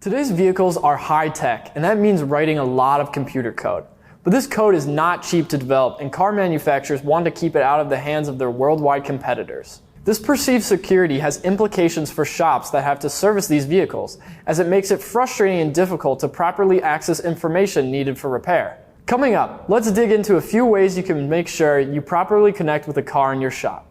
Today's vehicles are high-tech, and that means writing a lot of computer code. But this code is not cheap to develop, and car manufacturers want to keep it out of the hands of their worldwide competitors. This perceived security has implications for shops that have to service these vehicles, as it makes it frustrating and difficult to properly access information needed for repair. Coming up, let's dig into a few ways you can make sure you properly connect with a car in your shop.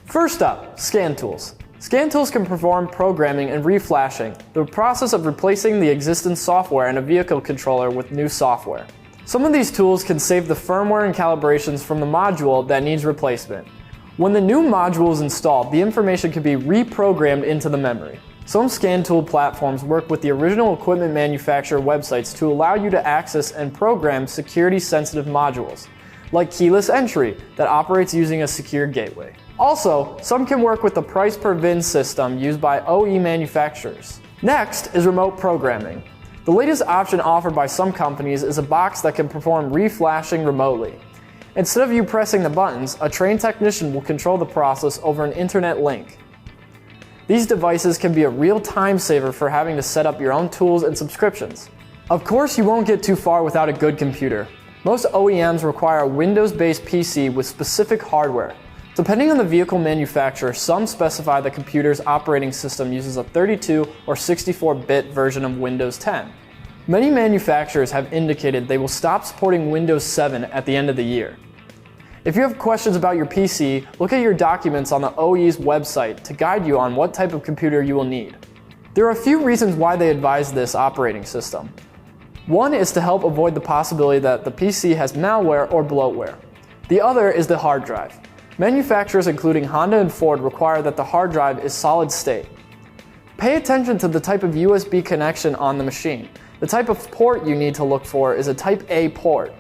First up, scan tools. Scan tools can perform programming and reflashing, the process of replacing the existing software in a vehicle controller with new software. Some of these tools can save the firmware and calibrations from the module that needs replacement. When the new module is installed, the information can be reprogrammed into the memory. Some scan tool platforms work with the original equipment manufacturer websites to allow you to access and program security-sensitive modules, like keyless entry that operates using a secure gateway. Also, some can work with the price per VIN system used by OE manufacturers. Next is remote programming. The latest option offered by some companies is a box that can perform reflashing remotely. Instead of you pressing the buttons, a trained technician will control the process over an internet link. These devices can be a real time saver for having to set up your own tools and subscriptions. Of course, you won't get too far without a good computer. Most OEMs require a Windows-based PC with specific hardware. Depending on the vehicle manufacturer, some specify the computer's operating system uses a 32 or 64-bit version of Windows 10. Many manufacturers have indicated they will stop supporting Windows 7 at the end of the year. If you have questions about your PC, look at your documents on the OE's website to guide you on what type of computer you will need. There are a few reasons why they advise this operating system. One is to help avoid the possibility that the PC has malware or bloatware. The other is the hard drive. Manufacturers including Honda and Ford require that the hard drive is solid state. Pay attention to the type of USB connection on the machine. The type of port you need to look for is a Type A port.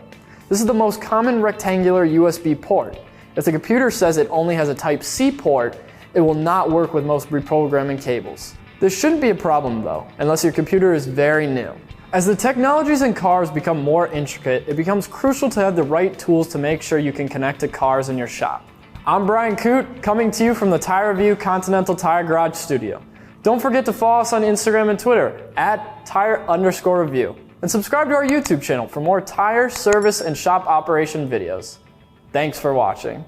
This is the most common rectangular USB port. If the computer says it only has a Type C port, it will not work with most reprogramming cables. This shouldn't be a problem though, unless your computer is very new. As the technologies in cars become more intricate, it becomes crucial to have the right tools to make sure you can connect to cars in your shop. I'm Brian Coote, coming to you from the Tire Review Continental Tire Garage Studio. Don't forget to follow us on Instagram and Twitter @tire_review. And subscribe to our YouTube channel for more tire, service, and shop operation videos. Thanks for watching.